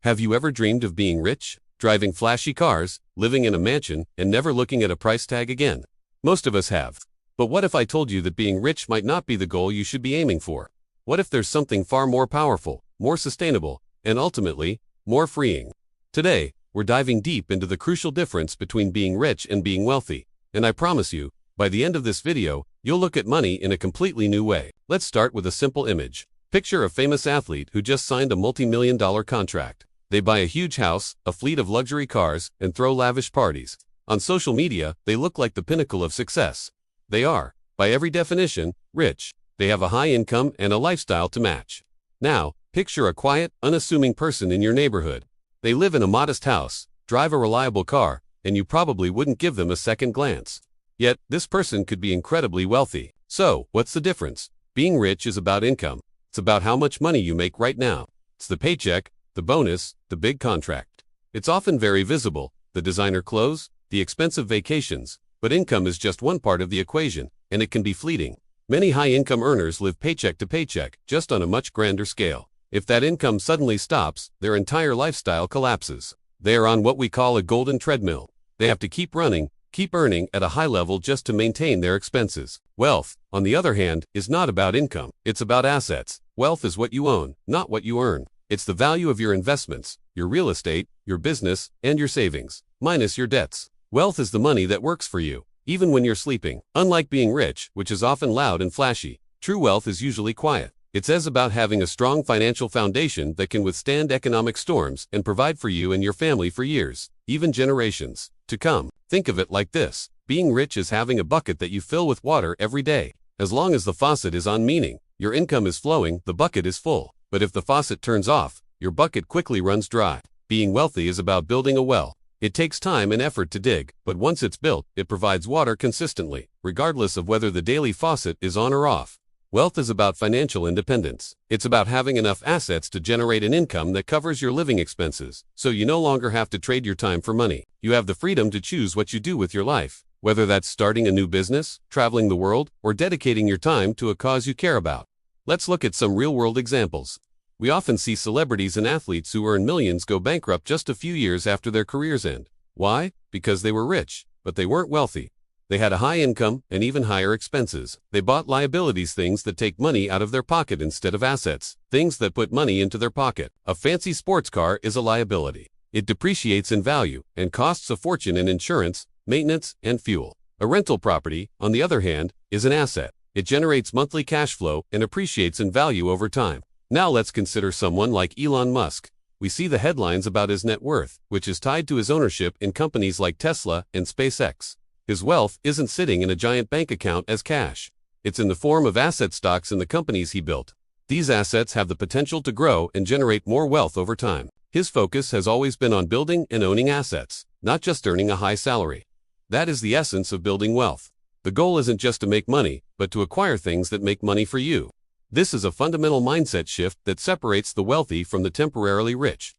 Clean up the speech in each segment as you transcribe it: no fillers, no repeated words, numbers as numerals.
Have you ever dreamed of being rich, driving flashy cars, living in a mansion, and never looking at a price tag again? Most of us have. But what if I told you that being rich might not be the goal you should be aiming for? What if there's something far more powerful, more sustainable, and ultimately, more freeing? Today, we're diving deep into the crucial difference between being rich and being wealthy. And I promise you, by the end of this video, you'll look at money in a completely new way. Let's start with a simple image. Picture a famous athlete who just signed a multi-million-dollar contract. They buy a huge house, a fleet of luxury cars, and throw lavish parties. On social media, they look like the pinnacle of success. They are, by every definition, rich. They have a high income and a lifestyle to match. Now, picture a quiet, unassuming person in your neighborhood. They live in a modest house, drive a reliable car, and you probably wouldn't give them a second glance. Yet, this person could be incredibly wealthy. So, what's the difference? Being rich is about income. It's about how much money you make right now. It's the paycheck, the bonus, the big contract. It's often very visible, the designer clothes, the expensive vacations, but income is just one part of the equation, and it can be fleeting. Many high-income earners live paycheck to paycheck, just on a much grander scale. If that income suddenly stops, their entire lifestyle collapses. They are on what we call a golden treadmill. They have to keep running, keep earning at a high level just to maintain their expenses. Wealth, on the other hand, is not about income. It's about assets. Wealth is what you own, not what you earn. It's the value of your investments, your real estate, your business, and your savings, minus your debts. Wealth is the money that works for you, even when you're sleeping. Unlike being rich, which is often loud and flashy, true wealth is usually quiet. It's about having a strong financial foundation that can withstand economic storms and provide for you and your family for years, even generations, to come. Think of it like this. Being rich is having a bucket that you fill with water every day. As long as the faucet is on, meaning your income is flowing, the bucket is full. But if the faucet turns off, your bucket quickly runs dry. Being wealthy is about building a well. It takes time and effort to dig, but once it's built, it provides water consistently, regardless of whether the daily faucet is on or off. Wealth is about financial independence. It's about having enough assets to generate an income that covers your living expenses, so you no longer have to trade your time for money. You have the freedom to choose what you do with your life, whether that's starting a new business, traveling the world, or dedicating your time to a cause you care about. Let's look at some real-world examples. We often see celebrities and athletes who earn millions go bankrupt just a few years after their careers end. Why? Because they were rich, but they weren't wealthy. They had a high income and even higher expenses. They bought liabilities, things that take money out of their pocket instead of assets, things that put money into their pocket. A fancy sports car is a liability. It depreciates in value and costs a fortune in insurance, maintenance, and fuel. A rental property, on the other hand, is an asset. It generates monthly cash flow and appreciates in value over time. Now let's consider someone like Elon Musk. We see the headlines about his net worth, which is tied to his ownership in companies like Tesla and SpaceX. His wealth isn't sitting in a giant bank account as cash. It's in the form of asset stocks in the companies he built. These assets have the potential to grow and generate more wealth over time. His focus has always been on building and owning assets, not just earning a high salary. That is the essence of building wealth. The goal isn't just to make money, but to acquire things that make money for you. This is a fundamental mindset shift that separates the wealthy from the temporarily rich.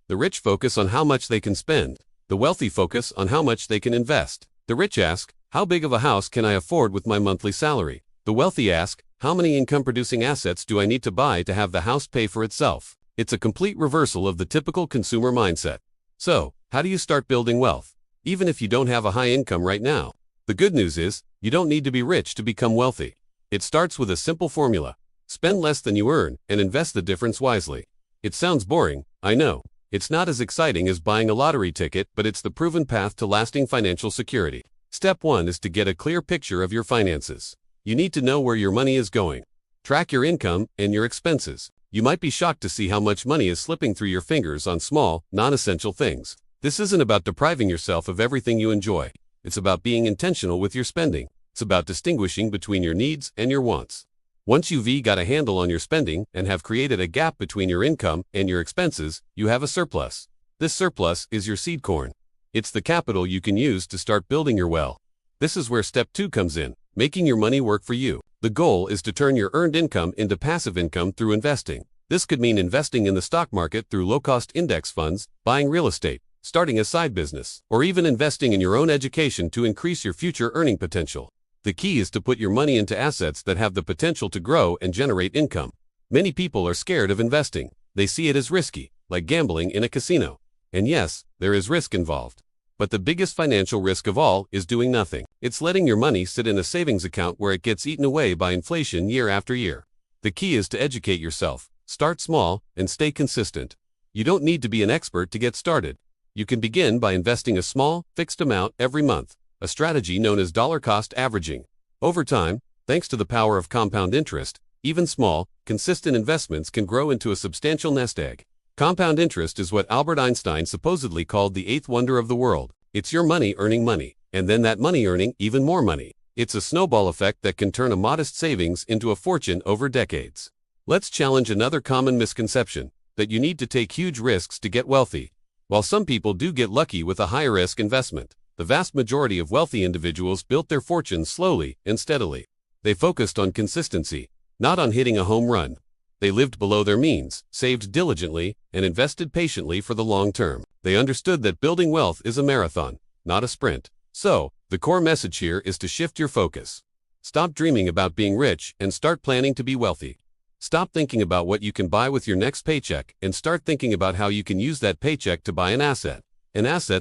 The rich focus on how much they can spend. The wealthy focus on how much they can invest. The rich ask, how big of a house can I afford with my monthly salary? The wealthy ask, how many income-producing assets do I need to buy to have the house pay for itself? It's a complete reversal of the typical consumer mindset. So, how do you start building wealth? Even if you don't have a high income right now. The good news is, you don't need to be rich to become wealthy. It starts with a simple formula. Spend less than you earn and invest the difference wisely. It sounds boring, I know. It's not as exciting as buying a lottery ticket, but it's the proven path to lasting financial security. Step 1 is to get a clear picture of your finances. You need to know where your money is going. Track your income and your expenses. You might be shocked to see how much money is slipping through your fingers on small, non-essential things. This isn't about depriving yourself of everything you enjoy. It's about being intentional with your spending. It's about distinguishing between your needs and your wants. Once you've got a handle on your spending and have created a gap between your income and your expenses, you have a surplus. This surplus is your seed corn. It's the capital you can use to start building your well. This is where step 2 comes in, making your money work for you. The goal is to turn your earned income into passive income through investing. This could mean investing in the stock market through low-cost index funds, buying real estate, starting a side business, or even investing in your own education to increase your future earning potential. The key is to put your money into assets that have the potential to grow and generate income. Many people are scared of investing. They see it as risky. like gambling in a casino. And yes, there is risk involved. But the biggest financial risk of all is doing nothing. It's letting your money sit in a savings account where it gets eaten away by inflation year after year. The key is to educate yourself, start small, and stay consistent. You don't need to be an expert to get started. You can begin by investing a small, fixed amount every month, a strategy known as dollar cost averaging. Over time, thanks to the power of compound interest, even small, consistent investments can grow into a substantial nest egg. Compound interest is what Albert Einstein supposedly called the eighth wonder of the world. It's your money earning money, and then that money earning even more money. It's a snowball effect that can turn a modest savings into a fortune over decades. Let's challenge another common misconception, that you need to take huge risks to get wealthy. While some people do get lucky with a high-risk investment, the vast majority of wealthy individuals built their fortunes slowly and steadily. They focused on consistency, not on hitting a home run. They lived below their means, saved diligently, and invested patiently for the long term. They understood that building wealth is a marathon, not a sprint. So, the core message here is to shift your focus. Stop dreaming about being rich and start planning to be wealthy. Stop thinking about what you can buy with your next paycheck and start thinking about how you can use that paycheck to buy an asset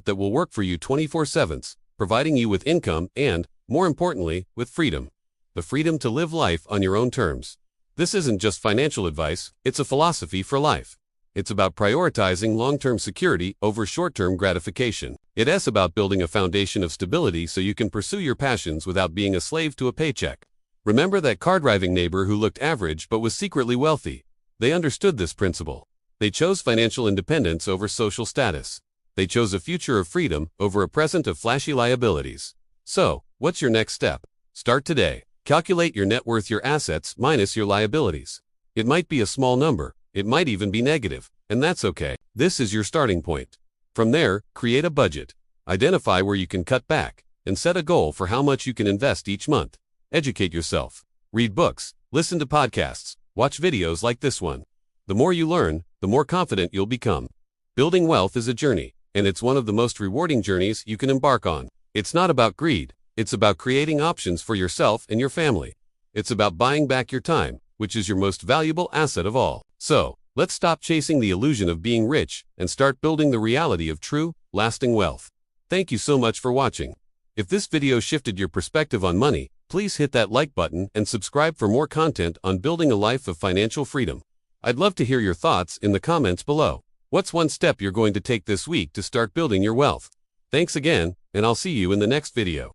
that will work for you 24/7, providing you with income and, more importantly, with freedom. The freedom to live life on your own terms. This isn't just financial advice, it's a philosophy for life. It's about prioritizing long-term security over short-term gratification. It's about building a foundation of stability so you can pursue your passions without being a slave to a paycheck. Remember that car-driving neighbor who looked average but was secretly wealthy? They understood this principle. They chose financial independence over social status. They chose a future of freedom over a present of flashy liabilities. So, what's your next step? Start today. Calculate your net worth, your assets minus your liabilities. It might be a small number, it might even be negative, and that's okay. This is your starting point. From there, create a budget. Identify where you can cut back, and set a goal for how much you can invest each month. Educate yourself. Read books, listen to podcasts, watch videos like this one. The more you learn, the more confident you'll become. Building wealth is a journey, and it's one of the most rewarding journeys you can embark on. It's not about greed. It's about creating options for yourself and your family. It's about buying back your time, which is your most valuable asset of all. So, let's stop chasing the illusion of being rich and start building the reality of true, lasting wealth. Thank you so much for watching. If this video shifted your perspective on money, please hit that like button and subscribe for more content on building a life of financial freedom. I'd love to hear your thoughts in the comments below. What's one step you're going to take this week to start building your wealth? Thanks again, and I'll see you in the next video.